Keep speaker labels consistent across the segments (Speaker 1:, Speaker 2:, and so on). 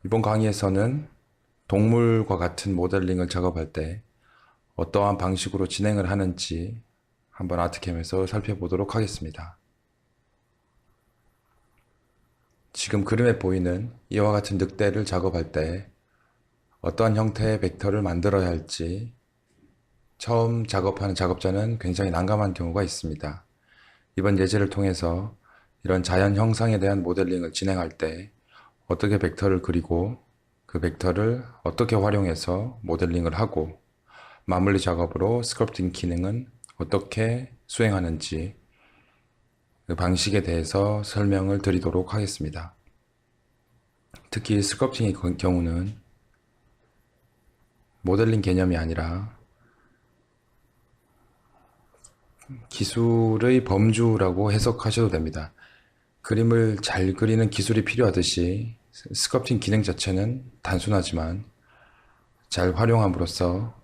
Speaker 1: 이번 강의에서는 동물과 같은 모델링을 작업할 때 어떠한 방식으로 진행을 하는지 한번 아트캠에서 살펴보도록 하겠습니다. 지금 그림에 보이는 이와 같은 늑대를 작업할 때 어떠한 형태의 벡터를 만들어야 할지 처음 작업하는 작업자는 굉장히 난감한 경우가 있습니다. 이번 예제를 통해서 이런 자연 형상에 대한 모델링을 진행할 때 어떻게 벡터를 그리고 그 벡터를 어떻게 활용해서 모델링을 하고 마무리 작업으로 스컬프팅 기능은 어떻게 수행하는지 그 방식에 대해서 설명을 드리도록 하겠습니다. 특히 스culpting의 경우는 모델링 개념이 아니라 기술의 범주라고 해석하셔도 됩니다. 그림을 잘 그리는 기술이 필요하듯이 스culpting 기능 자체는 단순하지만 잘 활용함으로써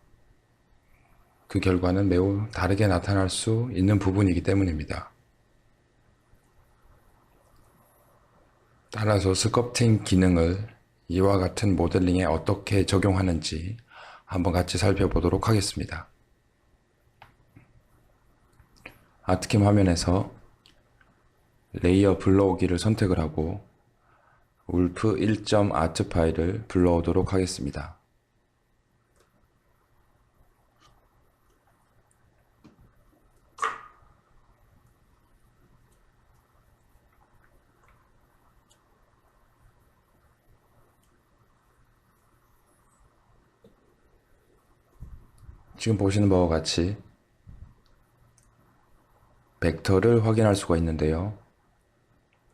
Speaker 1: 그 결과는 매우 다르게 나타날 수 있는 부분이기 때문입니다. 따라서 스culpting 기능을 이와 같은 모델링에 어떻게 적용하는지 한번 같이 살펴보도록 하겠습니다. 아트캠 화면에서 레이어 불러오기를 선택을 하고 울프 1.art 파일을 불러오도록 하겠습니다. 지금 보시는 바와 같이 벡터를 확인할 수가 있는데요.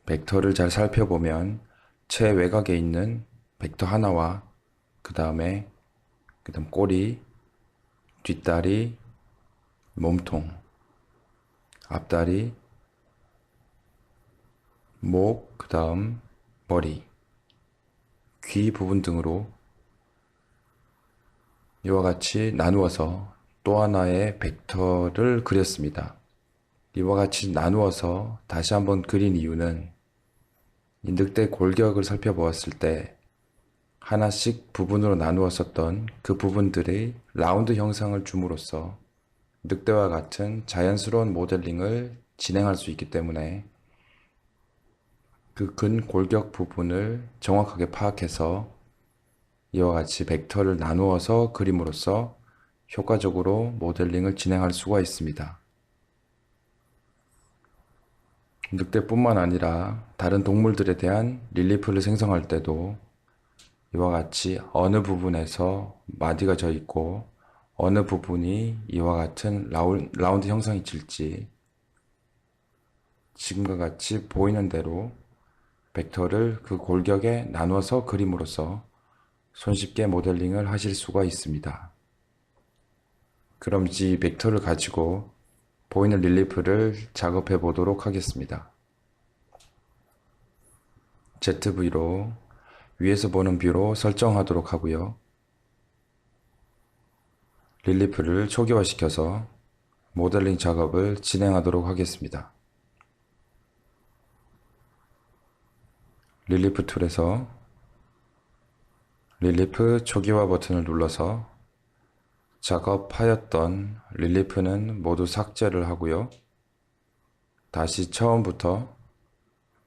Speaker 1: 벡터를 잘 살펴보면 최외곽에 있는 벡터 하나와 그 다음 꼬리, 뒷다리, 몸통, 앞다리, 목, 그 다음 머리, 귀 부분 등으로 이와 같이 나누어서 또 하나의 벡터를 그렸습니다. 이와 같이 나누어서 다시 한번 그린 이유는 이 늑대 골격을 살펴보았을 때 하나씩 부분으로 나누었었던 그 부분들의 라운드 형상을 줌으로써 늑대와 같은 자연스러운 모델링을 진행할 수 있기 때문에 그 근 골격 부분을 정확하게 파악해서 이와 같이 벡터를 나누어서 그림으로써 효과적으로 모델링을 진행할 수가 있습니다. 늑대뿐만 아니라 다른 동물들에 대한 릴리프를 생성할 때도 이와 같이 어느 부분에서 마디가 져 있고 어느 부분이 이와 같은 라운드 형상이 질지 지금과 같이 보이는 대로 벡터를 그 골격에 나누어서 그림으로써 손쉽게 모델링을 하실 수가 있습니다. 그럼 이 벡터를 가지고 보이는 릴리프를 작업해 보도록 하겠습니다. ZV로 위에서 보는 뷰로 설정하도록 하고요. 릴리프를 초기화시켜서 모델링 작업을 진행하도록 하겠습니다. 릴리프 툴에서 릴리프 초기화 버튼을 눌러서 작업하였던 릴리프는 모두 삭제를 하고요. 다시 처음부터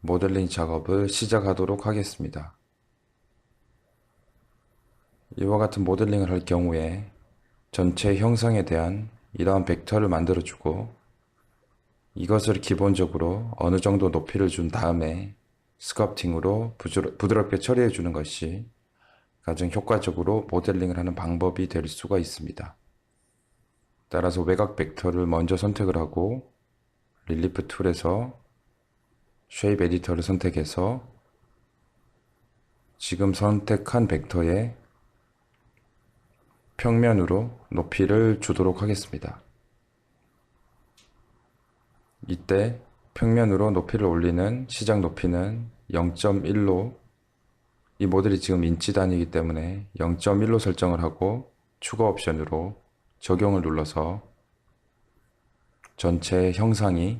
Speaker 1: 모델링 작업을 시작하도록 하겠습니다. 이와 같은 모델링을 할 경우에 전체 형상에 대한 이러한 벡터를 만들어주고 이것을 기본적으로 어느 정도 높이를 준 다음에 스culpting으로 부드럽게 처리해 주는 것이 가장 효과적으로 모델링을 하는 방법이 될 수가 있습니다. 따라서 외곽 벡터를 먼저 선택을 하고 릴리프 툴에서 쉐입 에디터를 선택해서 지금 선택한 벡터에 평면으로 높이를 주도록 하겠습니다. 이때 평면으로 높이를 올리는 시작 높이는 0.1로 이 모델이 지금 인치 단위이기 때문에 0.1로 설정을 하고 추가 옵션으로 적용을 눌러서 전체 형상이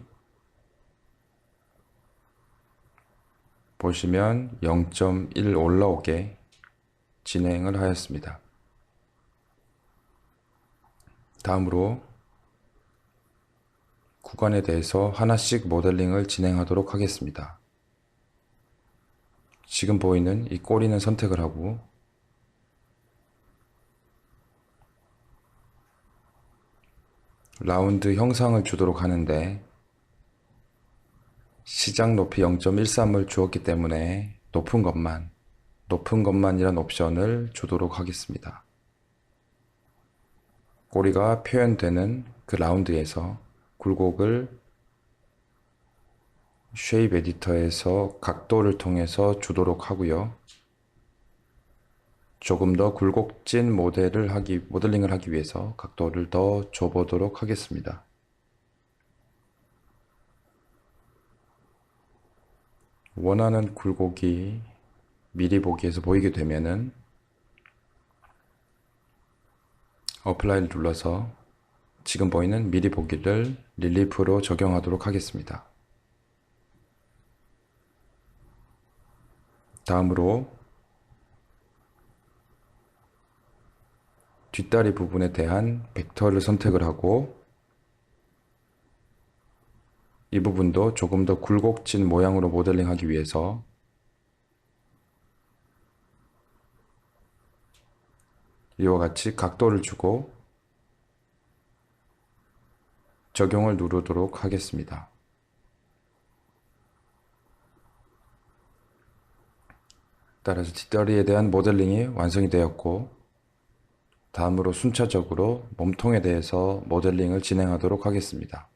Speaker 1: 보시면 0.1 올라오게 진행을 하였습니다. 다음으로 구간에 대해서 하나씩 모델링을 진행하도록 하겠습니다. 지금 보이는 이 꼬리는 선택을 하고 라운드 형상을 주도록 하는데 시작 높이 0.13을 주었기 때문에 높은 것만이란 옵션을 주도록 하겠습니다. 꼬리가 표현되는 그 라운드에서 굴곡을 쉐입 에디터에서 각도를 통해서 주도록 하고요. 조금 더 굴곡진 모델링을 하기 위해서 각도를 더 줘보도록 하겠습니다. 원하는 굴곡이 미리 보기에서 보이게 되면은 어플라이를 눌러서 지금 보이는 미리 보기를 릴리프로 적용하도록 하겠습니다. 다음으로 뒷다리 부분에 대한 벡터를 선택을 하고 이 부분도 조금 더 굴곡진 모양으로 모델링하기 위해서 이와 같이 각도를 주고 적용을 누르도록 하겠습니다. 따라서 뒷다리에 대한 모델링이 완성이 되었고 다음으로 순차적으로 몸통에 대해서 모델링을 진행하도록 하겠습니다.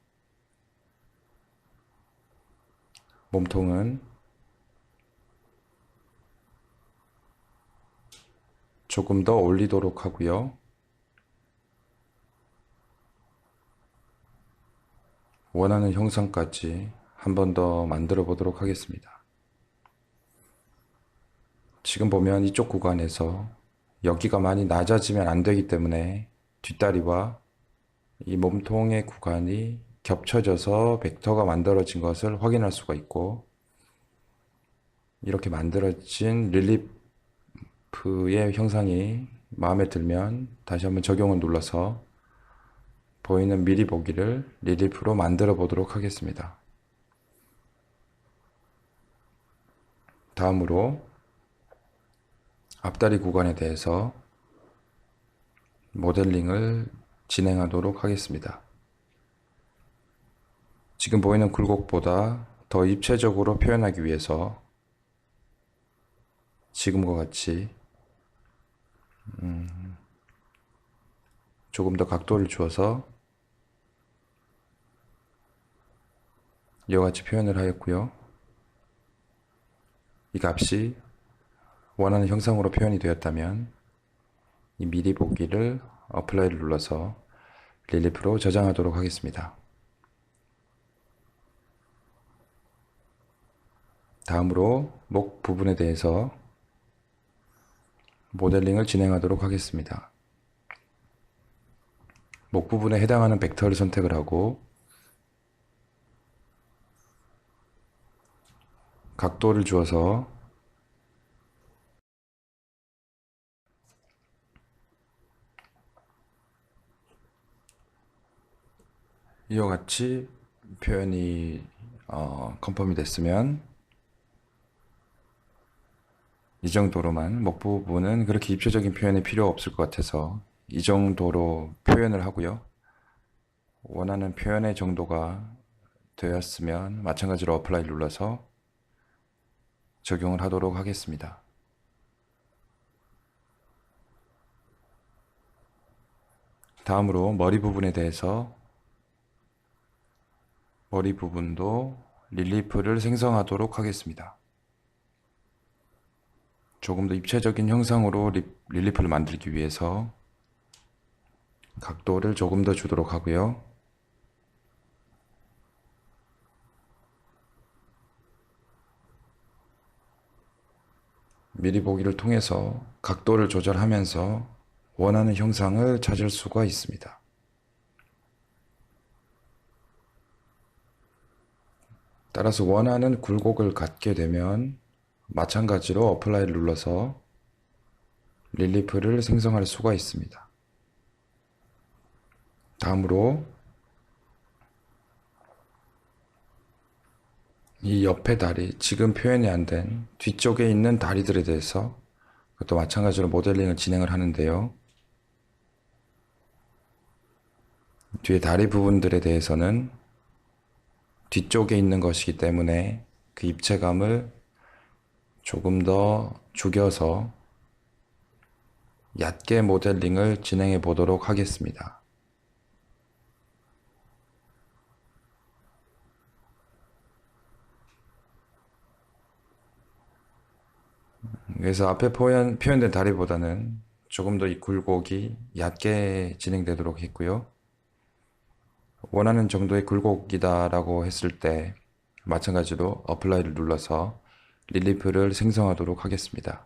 Speaker 1: 몸통은 조금 더 올리도록 하고요. 원하는 형상까지 한 번 더 만들어 보도록 하겠습니다. 지금 보면 이쪽 구간에서 여기가 많이 낮아지면 안 되기 때문에 뒷다리와 이 몸통의 구간이 겹쳐져서 벡터가 만들어진 것을 확인할 수가 있고 이렇게 만들어진 릴리프의 형상이 마음에 들면 다시 한번 적용을 눌러서 보이는 미리 보기를 릴리프로 만들어 보도록 하겠습니다. 다음으로 앞다리 구간에 대해서 모델링을 진행하도록 하겠습니다. 지금 보이는 굴곡보다 더 입체적으로 표현하기 위해서 지금과 같이 조금 더 각도를 주어서 이와 같이 표현을 하였고요. 이 값이 원하는 형상으로 표현이 되었다면 이 미리 보기를 어플라이를 눌러서 릴리프로 저장하도록 하겠습니다. 다음으로 목 부분에 대해서 모델링을 진행하도록 하겠습니다. 목 부분에 해당하는 벡터를 선택을 하고 각도를 주어서 이와 같이 표현이 컨펌이 됐으면 이 정도로만 목 부분은 그렇게 입체적인 표현이 필요 없을 것 같아서 이 정도로 표현을 하고요. 원하는 표현의 정도가 되었으면 마찬가지로 어플라이 눌러서 적용을 하도록 하겠습니다. 다음으로 머리 부분에 대해서 머리 부분도 릴리프를 생성하도록 하겠습니다. 조금 더 입체적인 형상으로 릴리프를 만들기 위해서 각도를 조금 더 주도록 하고요. 미리 보기를 통해서 각도를 조절하면서 원하는 형상을 찾을 수가 있습니다. 따라서 원하는 굴곡을 갖게 되면 마찬가지로 어플라이를 눌러서 릴리프를 생성할 수가 있습니다. 다음으로 이 옆에 다리, 지금 표현이 안 된 뒤쪽에 있는 다리들에 대해서 그것도 마찬가지로 모델링을 진행을 하는데요. 뒤에 다리 부분들에 대해서는 뒤쪽에 있는 것이기 때문에 그 입체감을 조금 더 죽여서 얕게 모델링을 진행해 보도록 하겠습니다. 그래서 앞에 표현된 다리보다는 조금 더 이 굴곡이 얕게 진행되도록 했고요. 원하는 정도의 굴곡이다라고 했을 때 마찬가지로 어플라이를 눌러서 릴리프를 생성하도록 하겠습니다.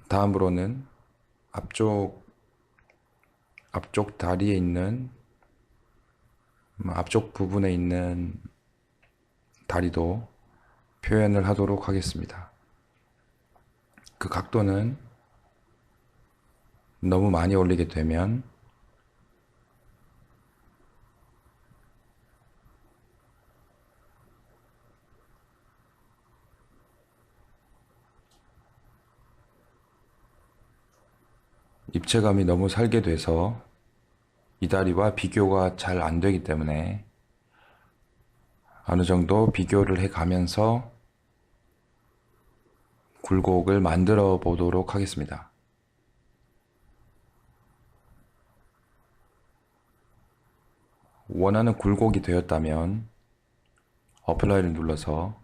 Speaker 1: 다음으로는 앞쪽 다리에 있는 앞쪽 부분에 있는 다리도 표현을 하도록 하겠습니다. 그 각도는 너무 많이 올리게 되면 입체감이 너무 살게 돼서 이 다리와 비교가 잘 안 되기 때문에 어느 정도 비교를 해 가면서 굴곡을 만들어 보도록 하겠습니다. 원하는 굴곡이 되었다면 어플라이를 눌러서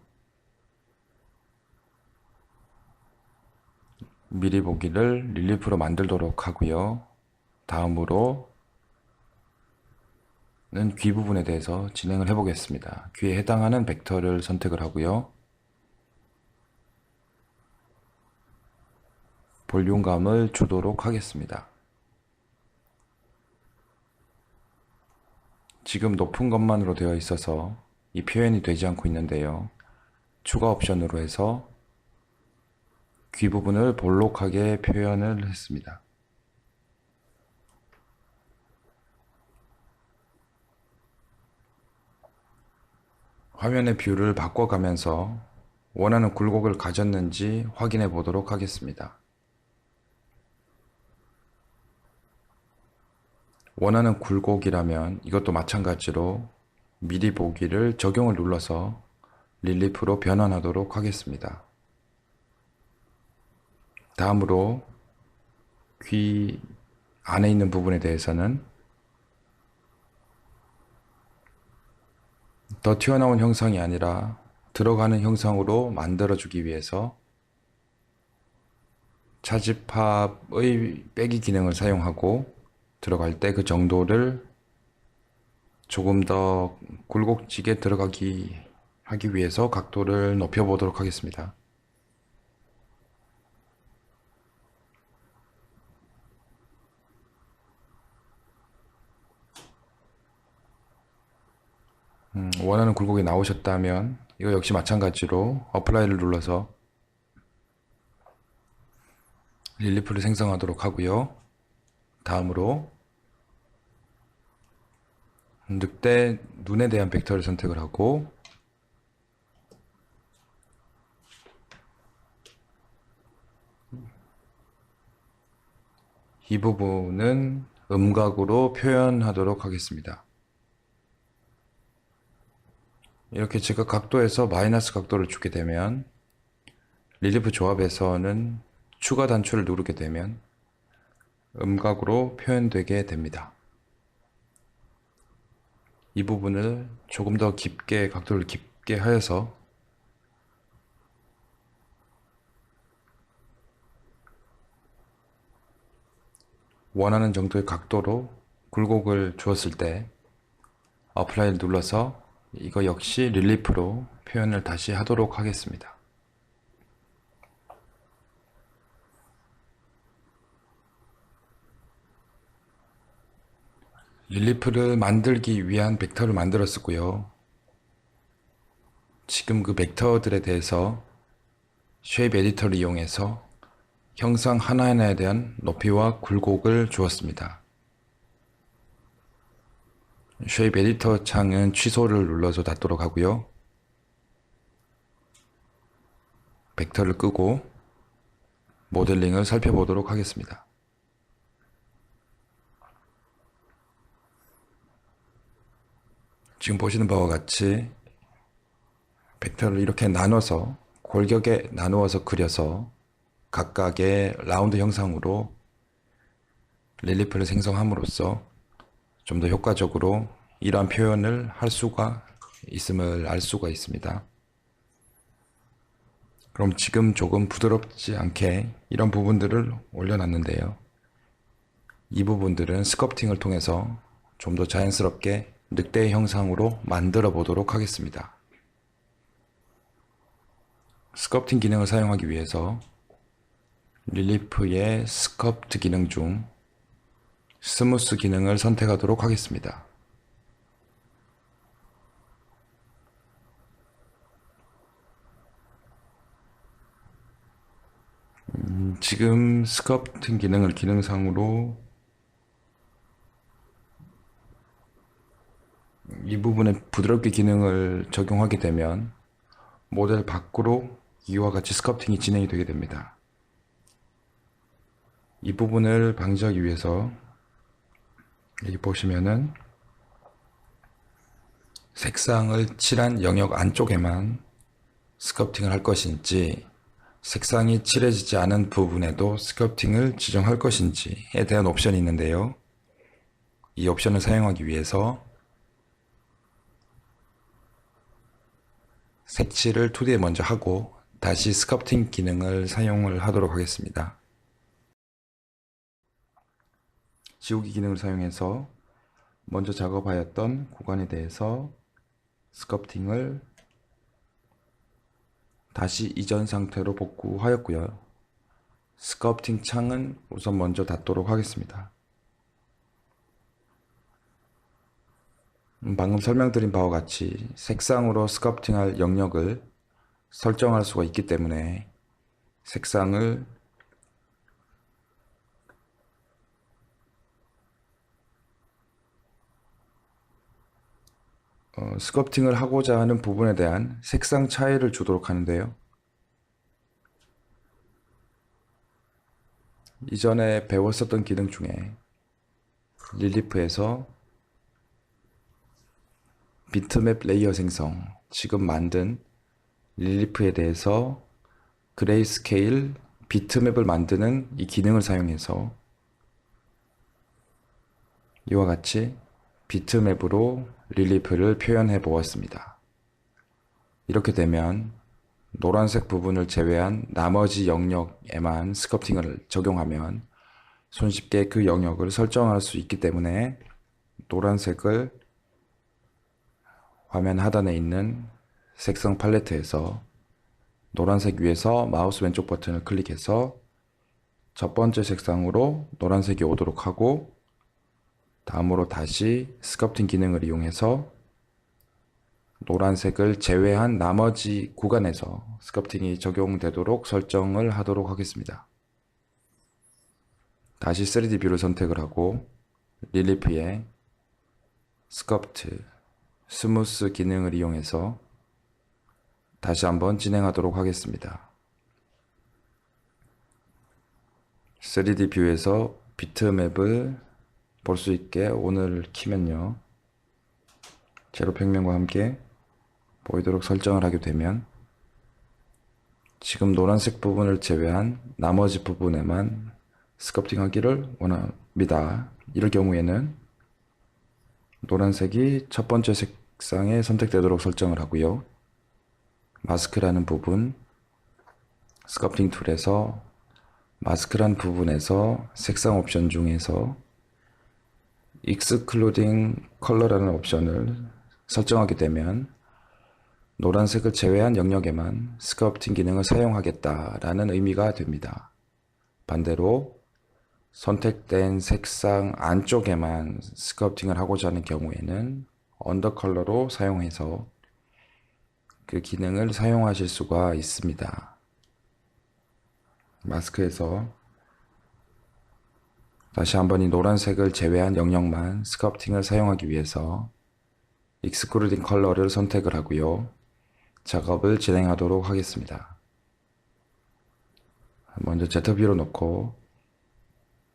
Speaker 1: 미리 보기를 릴리프로 만들도록 하고요. 다음으로는 귀 부분에 대해서 진행을 해 보겠습니다. 귀에 해당하는 벡터를 선택을 하고요. 볼륨감을 주도록 하겠습니다. 지금 높은 것만으로 되어 있어서 이 표현이 되지 않고 있는데요. 추가 옵션으로 해서 귀 부분을 볼록하게 표현을 했습니다. 화면의 뷰를 바꿔가면서 원하는 굴곡을 가졌는지 확인해 보도록 하겠습니다. 원하는 굴곡이라면 이것도 마찬가지로 미리 보기를 적용을 눌러서 릴리프로 변환하도록 하겠습니다. 다음으로 귀 안에 있는 부분에 대해서는 더 튀어나온 형상이 아니라 들어가는 형상으로 만들어주기 위해서 차집합의 빼기 기능을 사용하고 들어갈 때 그 정도를 조금 더 굴곡지게 하기 위해서 각도를 높여보도록 하겠습니다. 원하는 굴곡이 나오셨다면 이거 역시 마찬가지로 어플라이를 눌러서 릴리프를 생성하도록 하고요. 다음으로 늑대 눈에 대한 벡터를 선택을 하고 이 부분은 음각으로 표현하도록 하겠습니다. 이렇게 제가 각도에서 마이너스 각도를 주게 되면 릴리프 조합에서는 추가 단추를 누르게 되면 음각으로 표현되게 됩니다. 이 부분을 조금 더 깊게 각도를 깊게 하여서 원하는 정도의 각도로 굴곡을 주었을 때 어플라이를 눌러서 이거 역시 릴리프로 표현을 다시 하도록 하겠습니다. 릴리프를 만들기 위한 벡터를 만들었었고요. 지금 그 벡터들에 대해서 쉐입 에디터를 이용해서 형상 하나하나에 대한 높이와 굴곡을 주었습니다. 쉐입 에디터 창은 취소를 눌러서 닫도록 하고요. 벡터를 끄고 모델링을 살펴보도록 하겠습니다. 지금 보시는 바와 같이 벡터를 이렇게 나눠서 골격에 나누어서 그려서 각각의 라운드 형상으로 릴리프를 생성함으로써 좀 더 효과적으로 이러한 표현을 할 수가 있음을 알 수가 있습니다. 그럼 지금 조금 부드럽지 않게 이런 부분들을 올려놨는데요. 이 부분들은 스culpting을 통해서 좀 더 자연스럽게 늑대 형상으로 만들어 보도록 하겠습니다. 스culpting 기능을 사용하기 위해서 릴리프의 스culpt 기능 중 스무스 기능을 선택하도록 하겠습니다. 지금 스culpting 기능을 기능상으로 이 부분에 부드럽게 기능을 적용하게 되면 모델 밖으로 이와 같이 스culpting이 진행이 되게 됩니다. 이 부분을 방지하기 위해서 여기 보시면은 색상을 칠한 영역 안쪽에만 스culpting을 할 것인지 색상이 칠해지지 않은 부분에도 스culpting을 지정할 것인지에 대한 옵션이 있는데요. 이 옵션을 사용하기 위해서 색칠을 2D에 먼저 하고 다시 스culpting 기능을 사용을 하도록 하겠습니다. 지우기 기능을 사용해서 먼저 작업하였던 구간에 대해서 스culpting을 다시 이전 상태로 복구하였고요. 스culpting 창은 우선 먼저 닫도록 하겠습니다. 방금 설명드린 바와 같이 색상으로 스culpting할 영역을 설정할 수가 있기 때문에 색상을 스culpting을 하고자 하는 부분에 대한 색상 차이를 주도록 하는데요. 이전에 배웠었던 기능 중에 릴리프에서 비트맵 레이어 생성, 지금 만든 릴리프에 대해서 그레이스케일 비트맵을 만드는 이 기능을 사용해서 이와 같이 비트맵으로 릴리프를 표현해 보았습니다. 이렇게 되면 노란색 부분을 제외한 나머지 영역에만 스culpting을 적용하면 손쉽게 그 영역을 설정할 수 있기 때문에 노란색을 화면 하단에 있는 색상 팔레트에서 노란색 위에서 마우스 왼쪽 버튼을 클릭해서 첫 번째 색상으로 노란색이 오도록 하고 다음으로 다시 스culpting 기능을 이용해서 노란색을 제외한 나머지 구간에서 스culpting이 적용되도록 설정을 하도록 하겠습니다. 다시 3D 뷰를 선택을 하고 릴리프의 스culpt, 스무스 기능을 이용해서 다시 한번 진행하도록 하겠습니다. 3D 뷰에서 비트맵을 볼 수 있게 온을 키면요. 제로 평면과 함께 보이도록 설정을 하게 되면 지금 노란색 부분을 제외한 나머지 부분에만 스culpting 하기를 원합니다. 이럴 경우에는 노란색이 첫 번째 색상에 선택되도록 설정을 하고요. 마스크라는 부분, 스culpting 툴에서 마스크란 부분에서 색상 옵션 중에서 Excluding Color라는 옵션을 설정하게 되면 노란색을 제외한 영역에만 스culpting 기능을 사용하겠다라는 의미가 됩니다. 반대로 선택된 색상 안쪽에만 스culpting을 하고자 하는 경우에는 언더컬러로 사용해서 그 기능을 사용하실 수가 있습니다. 마스크에서 다시 한번 이 노란색을 제외한 영역만 스컬프팅을 사용하기 위해서 익스크루딩 컬러를 선택을 하고요. 작업을 진행하도록 하겠습니다. 먼저 Z뷰로 놓고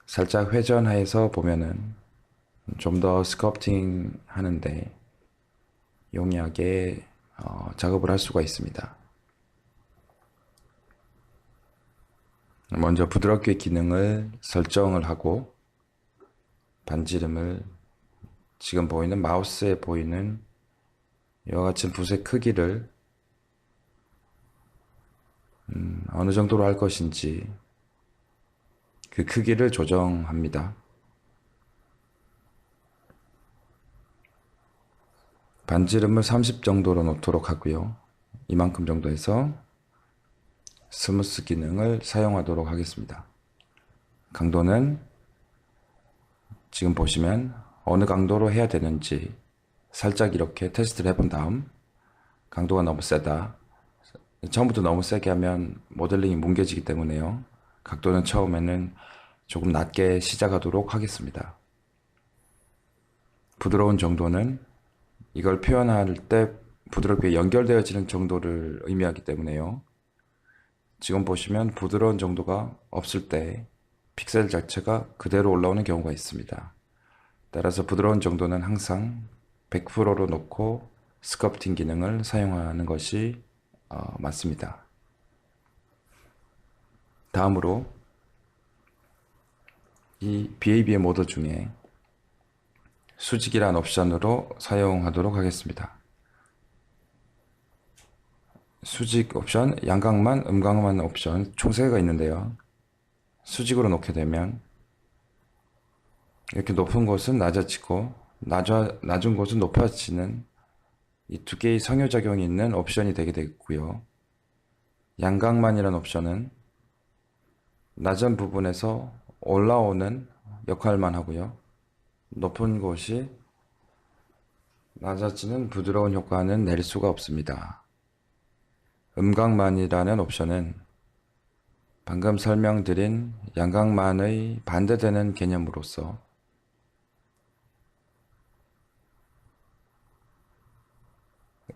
Speaker 1: 살짝 회전해서 보면은 좀 더 스컬프팅 하는데 용이하게 작업을 할 수가 있습니다. 먼저 부드럽게 기능을 설정을 하고 반지름을 지금 보이는 마우스에 보이는 이와 같은 붓의 크기를 어느 정도로 할 것인지 그 크기를 조정합니다. 반지름을 30 정도로 놓도록 하고요. 이만큼 정도에서 스무스 기능을 사용하도록 하겠습니다. 강도는 지금 보시면 어느 강도로 해야 되는지 살짝 이렇게 테스트를 해본 다음 강도가 너무 세다. 처음부터 너무 세게 하면 모델링이 뭉개지기 때문에요. 각도는 처음에는 조금 낮게 시작하도록 하겠습니다. 부드러운 정도는 이걸 표현할 때 부드럽게 연결되어지는 정도를 의미하기 때문에요. 지금 보시면 부드러운 정도가 없을 때 픽셀 자체가 그대로 올라오는 경우가 있습니다. 따라서 부드러운 정도는 항상 100%로 놓고 스컬프팅 기능을 사용하는 것이 맞습니다. 다음으로 이 BAB의 모드 중에 수직이란 옵션으로 사용하도록 하겠습니다. 수직 옵션, 양각만, 음각만 옵션 총 3개가 있는데요. 수직으로 놓게 되면 이렇게 높은 곳은 낮아지고 낮은 곳은 높아지는 이 2개의 상호작용이 있는 옵션이 되게 되고요. 양각만이라는 옵션은 낮은 부분에서 올라오는 역할만 하고요. 높은 곳이 낮아지는 부드러운 효과는 낼 수가 없습니다. 음각만이라는 옵션은 방금 설명드린 양각만의 반대되는 개념으로서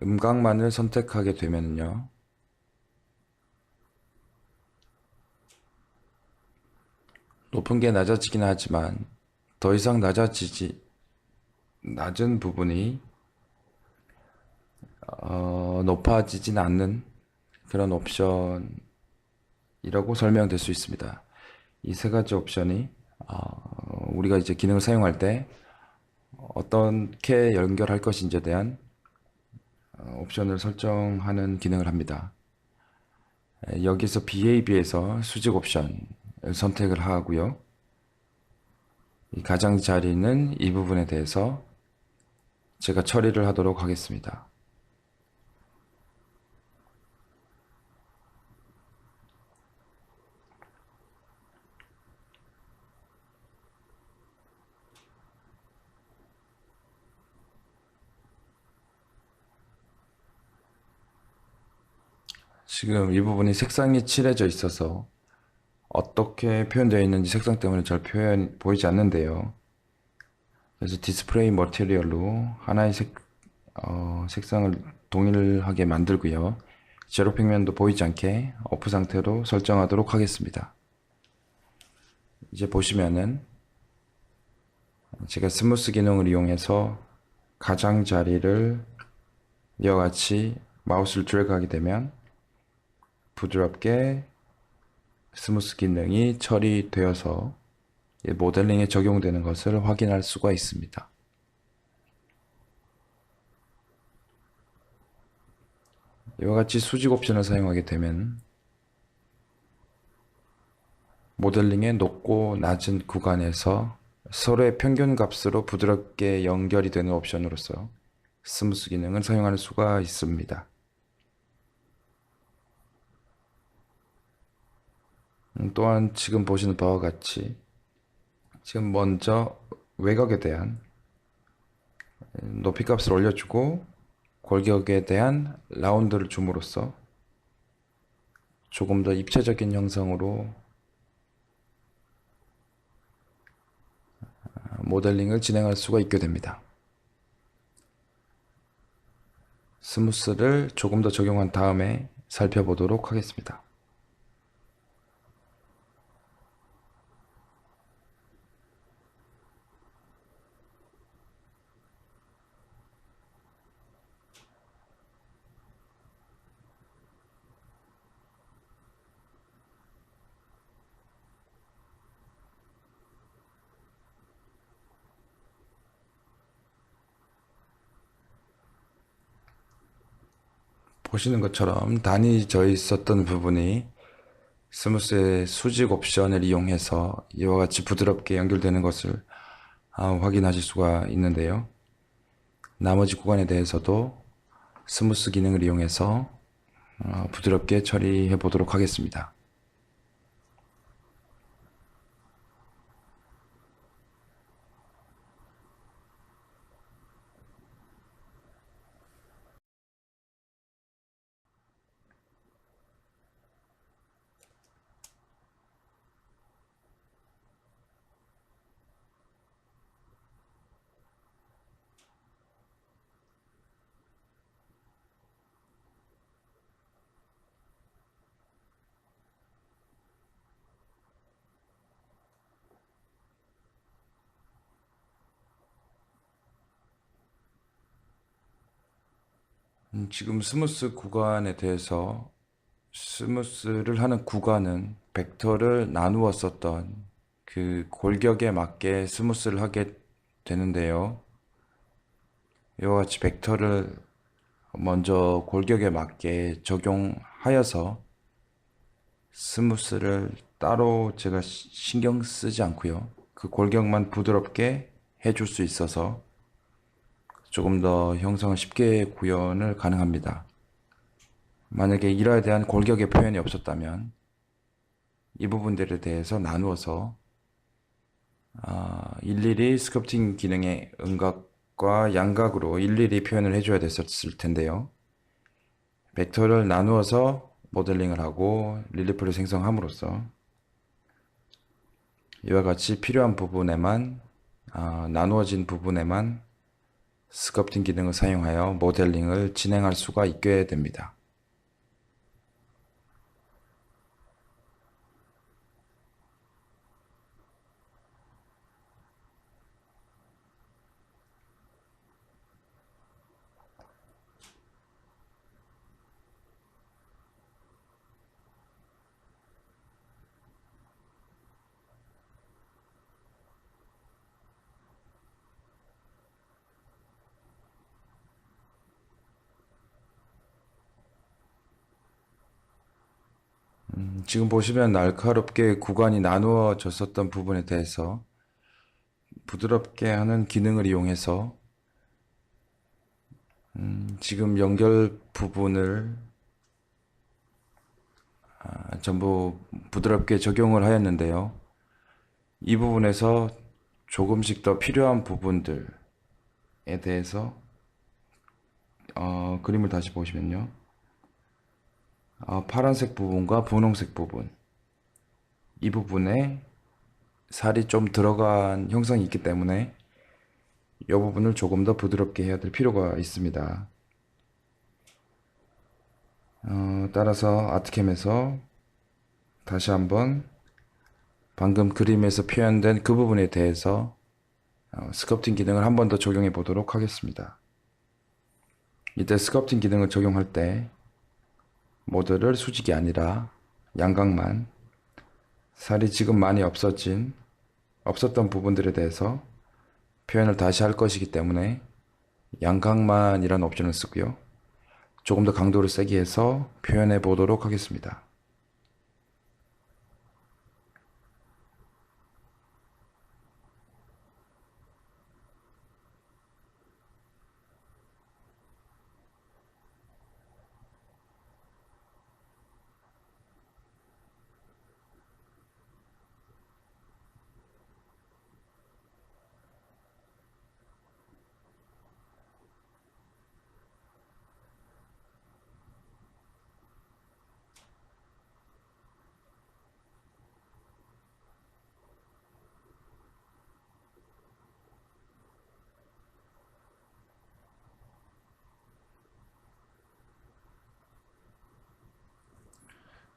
Speaker 1: 음각만을 선택하게 되면요. 높은 게 낮아지긴 하지만 더 이상 낮은 부분이 높아지진 않는 그런 옵션이라고 설명될 수 있습니다. 이 3가지 옵션이 우리가 이제 기능을 사용할 때 어떻게 연결할 것인지에 대한 옵션을 설정하는 기능을 합니다. 여기서 BAB에서 수직 옵션을 선택을 하고요. 이 가장자리는 이 부분에 대해서 제가 처리를 하도록 하겠습니다. 지금 이 부분이 색상이 칠해져 있어서 어떻게 표현되어 있는지 색상 때문에 잘 보이지 않는데요. 그래서 디스플레이 머티리얼로 하나의 색상을 동일하게 만들고요. 제로 평면도 보이지 않게 오프 상태로 설정하도록 하겠습니다. 이제 보시면은 제가 스무스 기능을 이용해서 가장자리를 이와 같이 마우스를 드래그하게 되면 부드럽게 스무스 기능이 처리되어서 모델링에 적용되는 것을 확인할 수가 있습니다. 이와 같이 수직 옵션을 사용하게 되면 모델링의 높고 낮은 구간에서 서로의 평균 값으로 부드럽게 연결이 되는 옵션으로서 스무스 기능을 사용할 수가 있습니다. 또한 지금 보시는 바와 같이 지금 먼저 외곽에 대한 높이 값을 올려주고 골격에 대한 라운드를 줌으로써 조금 더 입체적인 형상으로 모델링을 진행할 수가 있게 됩니다. 스무스를 조금 더 적용한 다음에 살펴보도록 하겠습니다. 보시는 것처럼 단이 져 있었던 부분이 스무스의 수직 옵션을 이용해서 이와 같이 부드럽게 연결되는 것을 확인하실 수가 있는데요. 나머지 구간에 대해서도 스무스 기능을 이용해서 부드럽게 처리해 보도록 하겠습니다. 지금 스무스 구간에 대해서 스무스를 하는 구간은 벡터를 나누어 썼던 그 골격에 맞게 스무스를 하게 되는데요. 이와 같이 벡터를 먼저 골격에 맞게 적용하여서 스무스를 따로 제가 신경 쓰지 않고요. 그 골격만 부드럽게 해줄 수 있어서 조금 더 형성을 쉽게 구현을 가능합니다. 만약에 이러에 대한 골격의 표현이 없었다면 이 부분들에 대해서 나누어서 일일이 스culpting 기능의 음각과 양각으로 일일이 표현을 해줘야 됐었을 텐데요. 벡터를 나누어서 모델링을 하고 릴리프를 생성함으로써 이와 같이 필요한 부분에만 나누어진 부분에만 스culpting 기능을 사용하여 모델링을 진행할 수가 있게 됩니다. 지금 보시면 날카롭게 구간이 나누어졌었던 부분에 대해서 부드럽게 하는 기능을 이용해서 지금 연결 부분을 전부 부드럽게 적용을 하였는데요. 이 부분에서 조금씩 더 필요한 부분들에 대해서 그림을 다시 보시면요. 파란색 부분과 분홍색 부분, 이 부분에 살이 좀 들어간 형성이 있기 때문에 이 부분을 조금 더 부드럽게 해야 될 필요가 있습니다. 따라서 아트캠에서 다시 한번 방금 그림에서 표현된 그 부분에 대해서 스culpting 기능을 한 번 더 적용해 보도록 하겠습니다. 이때 스culpting 기능을 적용할 때 모드를 수직이 아니라 양각만, 살이 지금 많이 없었던 부분들에 대해서 표현을 다시 할 것이기 때문에 양각만이라는 옵션을 쓰고요. 조금 더 강도를 세게 해서 표현해 보도록 하겠습니다.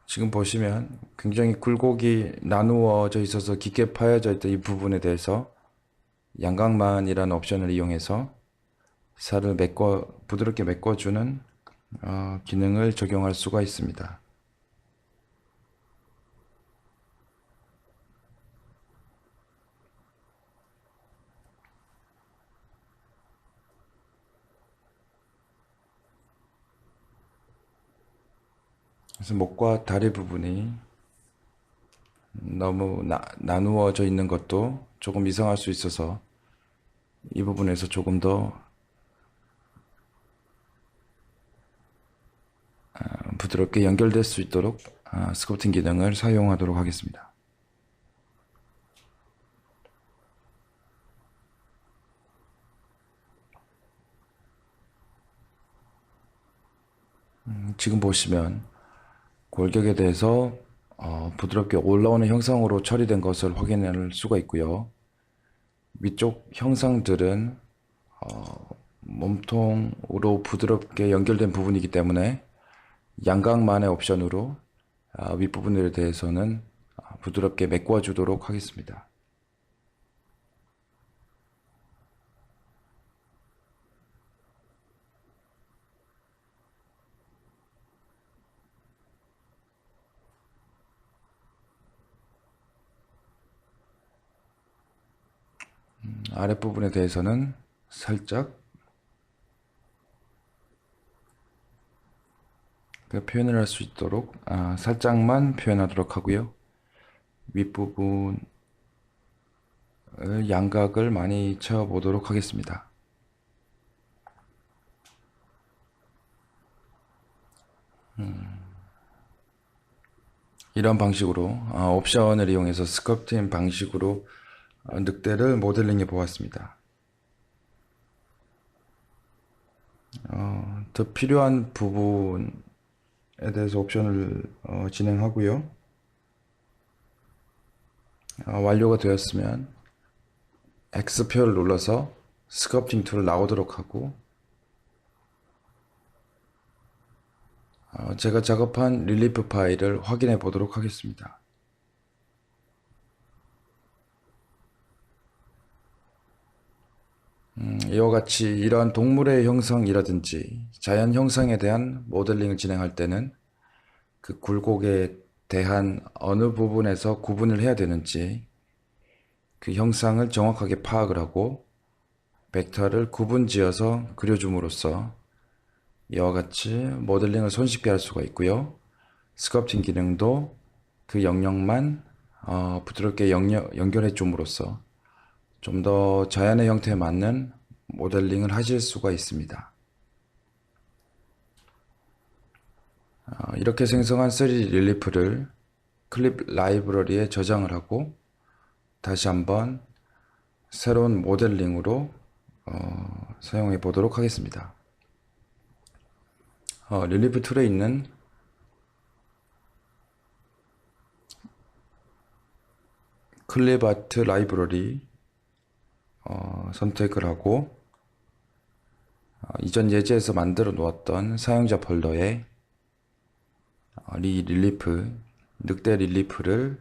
Speaker 1: 지금 보시면 굉장히 굴곡이 나누어져 있어서 깊게 파여져 있던 이 부분에 대해서 양각만이라는 옵션을 이용해서 살을 부드럽게 메꿔주는 기능을 적용할 수가 있습니다. 그래서 목과 다리 부분이 너무 나누어져 있는 것도 조금 이상할 수 있어서 이 부분에서 조금 더 부드럽게 연결될 수 있도록 스커팅 기능을 사용하도록 하겠습니다. 지금 보시면 골격에 대해서 부드럽게 올라오는 형상으로 처리된 것을 확인할 수가 있고요. 위쪽 형상들은 몸통으로 부드럽게 연결된 부분이기 때문에 양각만의 옵션으로 윗부분에 대해서는 부드럽게 메꿔주도록 하겠습니다. 아랫부분에 대해서는 살짝 표현을 할 수 있도록 살짝만 표현하도록 하고요. 윗부분을 양각을 많이 쳐보도록 하겠습니다. 이런 방식으로 옵션을 이용해서 스컬프팅 방식으로 늑대를 모델링해 보았습니다. 더 필요한 부분에 대해서 옵션을 진행하고요. 완료가 되었으면 X표를 눌러서 스컬프팅 툴을 나오도록 하고 제가 작업한 릴리프 파일을 확인해 보도록 하겠습니다. 이와 같이 이러한 동물의 형상이라든지 자연 형상에 대한 모델링을 진행할 때는 그 굴곡에 대한 어느 부분에서 구분을 해야 되는지 그 형상을 정확하게 파악을 하고 벡터를 구분지어서 그려줌으로써 이와 같이 모델링을 손쉽게 할 수가 있고요. 스culpting 기능도 그 영역만 부드럽게 연결해 줌으로써 좀 더 자연의 형태에 맞는 모델링을 하실 수가 있습니다. 이렇게 생성한 3D 릴리프를 클립 라이브러리에 저장을 하고 다시 한번 새로운 모델링으로 사용해 보도록 하겠습니다. 릴리프 툴에 있는 클립 아트 라이브러리 선택을 하고 이전 예제에서 만들어 놓았던 사용자 폴더에 늑대 릴리프를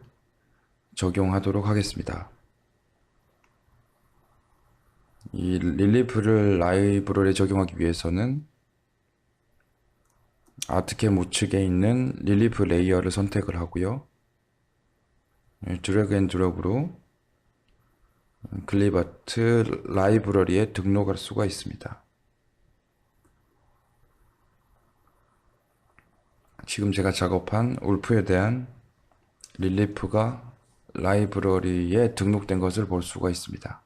Speaker 1: 적용하도록 하겠습니다. 이 릴리프를 라이브러리에 적용하기 위해서는 아트캠 우측에 있는 릴리프 레이어를 선택을 하고요. 드래그 앤 드롭으로 클립 아트 라이브러리에 등록할 수가 있습니다. 지금 제가 작업한 울프에 대한 릴리프가 라이브러리에 등록된 것을 볼 수가 있습니다.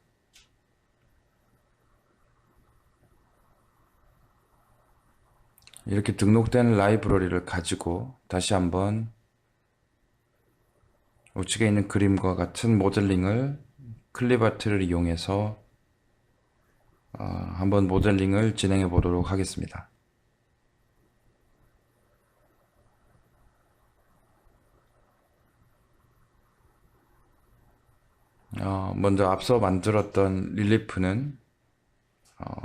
Speaker 1: 이렇게 등록된 라이브러리를 가지고 다시 한번 우측에 있는 그림과 같은 모델링을 클립아트를 이용해서 한번 모델링을 진행해 보도록 하겠습니다. 먼저 앞서 만들었던 릴리프는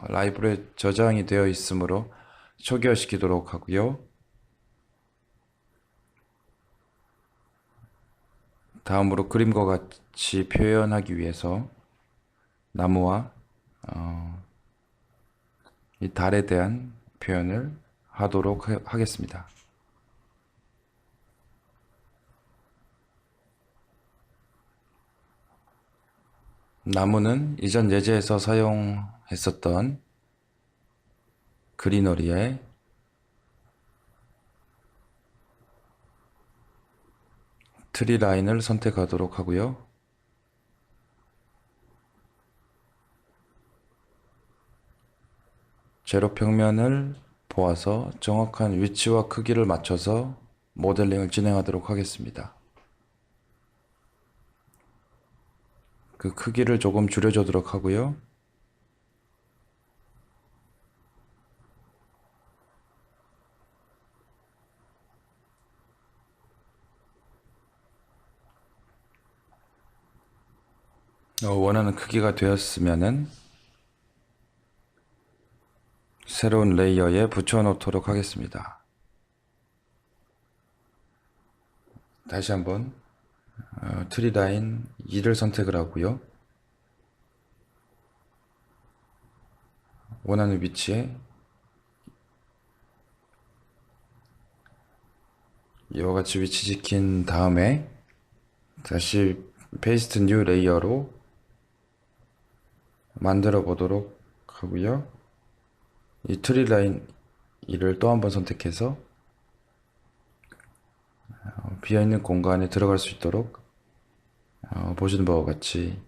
Speaker 1: 라이브러리에 저장이 되어 있으므로 초기화시키도록 하고요. 다음으로 그림과 같이 표현하기 위해서 나무와 이 달에 대한 표현을 하도록 하겠습니다. 나무는 이전 예제에서 사용했었던 그리너리에 트리 라인을 선택하도록 하고요. 제로 평면을 보아서 정확한 위치와 크기를 맞춰서 모델링을 진행하도록 하겠습니다. 그 크기를 조금 줄여주도록 하고요. 원하는 크기가 되었으면은 새로운 레이어에 붙여 놓도록 하겠습니다. 다시 한번 트리 라인 2를 선택을 하고요. 원하는 위치에 이와 같이 위치 지킨 다음에 다시 페이스트 뉴 레이어로 만들어 보도록 하고요. 이 트리 라인 2를 또 한번 선택해서 비어있는 공간에 들어갈 수 있도록 보시는 바와 같이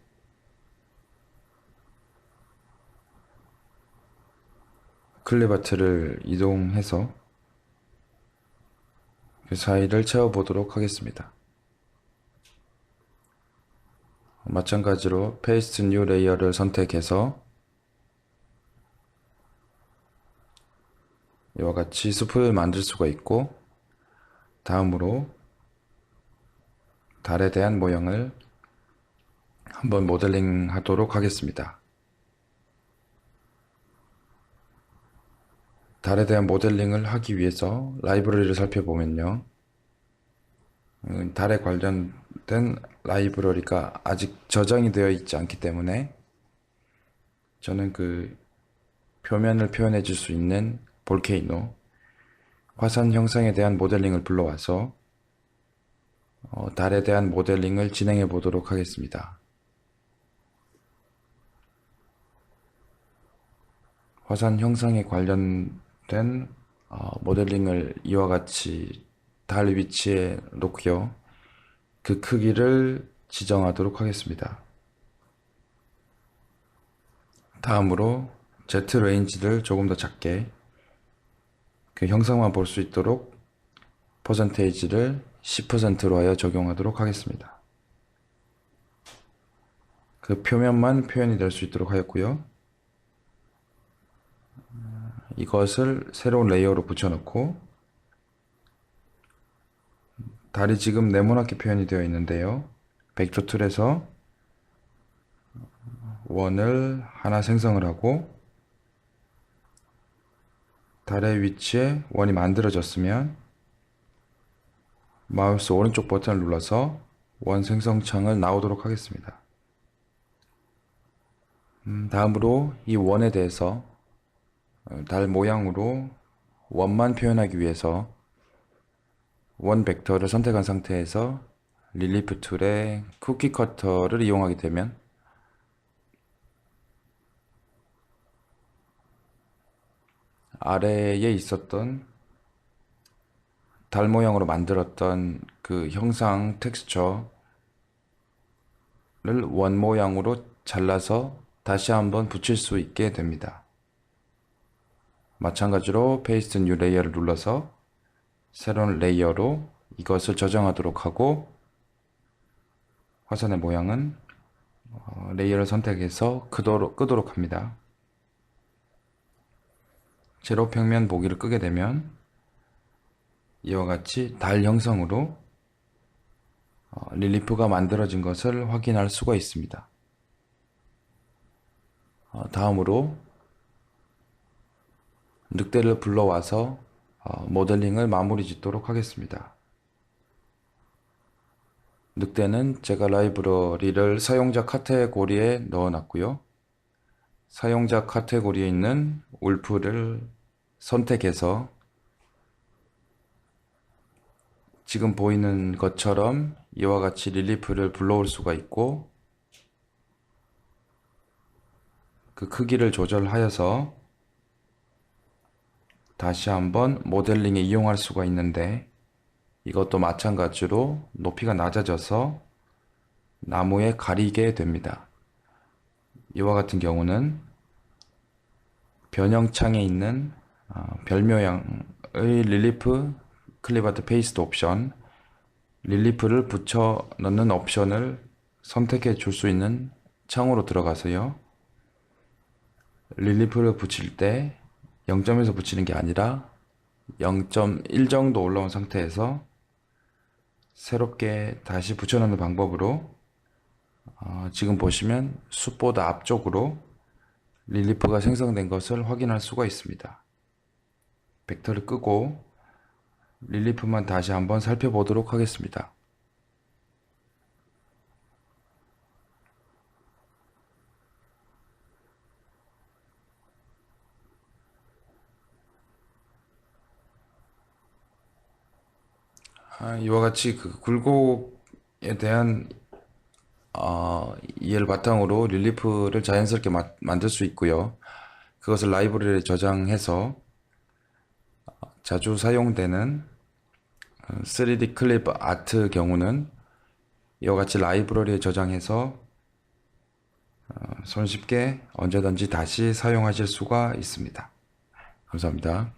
Speaker 1: 클립아트를 이동해서 그 사이를 채워보도록 하겠습니다. 마찬가지로 페이스트 뉴 레이어를 선택해서 이와 같이 숲을 만들 수가 있고, 다음으로 달에 대한 모양을 한번 모델링 하도록 하겠습니다. 달에 대한 모델링을 하기 위해서 라이브러리를 살펴보면요, 달에 관련된 라이브러리가 아직 저장이 되어 있지 않기 때문에 저는 그 표면을 표현해 줄 수 있는 볼케이노 화산 형상에 대한 모델링을 불러와서 달에 대한 모델링을 진행해 보도록 하겠습니다. 화산 형상에 관련된 모델링을 이와 같이 달 위치에 놓고요. 그 크기를 지정하도록 하겠습니다. 다음으로 Z 레인지를 조금 더 작게 그 형상만 볼 수 있도록 퍼센테이지를 10%로 하여 적용하도록 하겠습니다. 그 표면만 표현이 될 수 있도록 하였고요. 이것을 새로운 레이어로 붙여놓고, 달이 지금 네모나게 표현이 되어 있는데요. 벡터 툴에서 원을 하나 생성을 하고, 달의 위치에 원이 만들어졌으면 마우스 오른쪽 버튼을 눌러서 원 생성 창을 나오도록 하겠습니다. 다음으로 이 원에 대해서 달 모양으로 원만 표현하기 위해서 원 벡터를 선택한 상태에서 릴리프 툴의 쿠키 커터를 이용하게 되면 아래에 있었던 달 모양으로 만들었던 그 형상 텍스처를 원 모양으로 잘라서 다시 한번 붙일 수 있게 됩니다. 마찬가지로 페이스트 뉴 레이어를 눌러서 새로운 레이어로 이것을 저장하도록 하고, 화산의 모양은 레이어를 선택해서 끄도록 합니다. 제로 평면 보기를 끄게 되면 이와 같이 달 형성으로 릴리프가 만들어진 것을 확인할 수가 있습니다. 다음으로 늑대를 불러와서 모델링을 마무리 짓도록 하겠습니다. 늑대는 제가 라이브러리를 사용자 카테고리에 넣어놨고요. 사용자 카테고리에 있는 울프를 선택해서 지금 보이는 것처럼 이와 같이 릴리프를 불러올 수가 있고, 그 크기를 조절하여서 다시 한번 모델링에 이용할 수가 있는데, 이것도 마찬가지로 높이가 낮아져서 나무에 가리게 됩니다. 이와 같은 경우는 변형창에 있는 별 모양의 릴리프 클립아트 페이스트 옵션, 릴리프를 붙여 넣는 옵션을 선택해 줄 수 있는 창으로 들어가서요, 릴리프를 붙일 때 0점에서 붙이는 게 아니라 0.1 정도 올라온 상태에서 새롭게 다시 붙여넣는 방법으로 지금 보시면 숲보다 앞쪽으로 릴리프가 생성된 것을 확인할 수가 있습니다. 벡터를 끄고 릴리프만 다시 한번 살펴보도록 하겠습니다. 이와 같이 그 굴곡에 대한 이해를 바탕으로 릴리프를 자연스럽게 만들 수 있고요. 그것을 라이브러리에 저장해서 자주 사용되는 3D 클립 아트 경우는 이와 같이 라이브러리에 저장해서 손쉽게 언제든지 다시 사용하실 수가 있습니다. 감사합니다.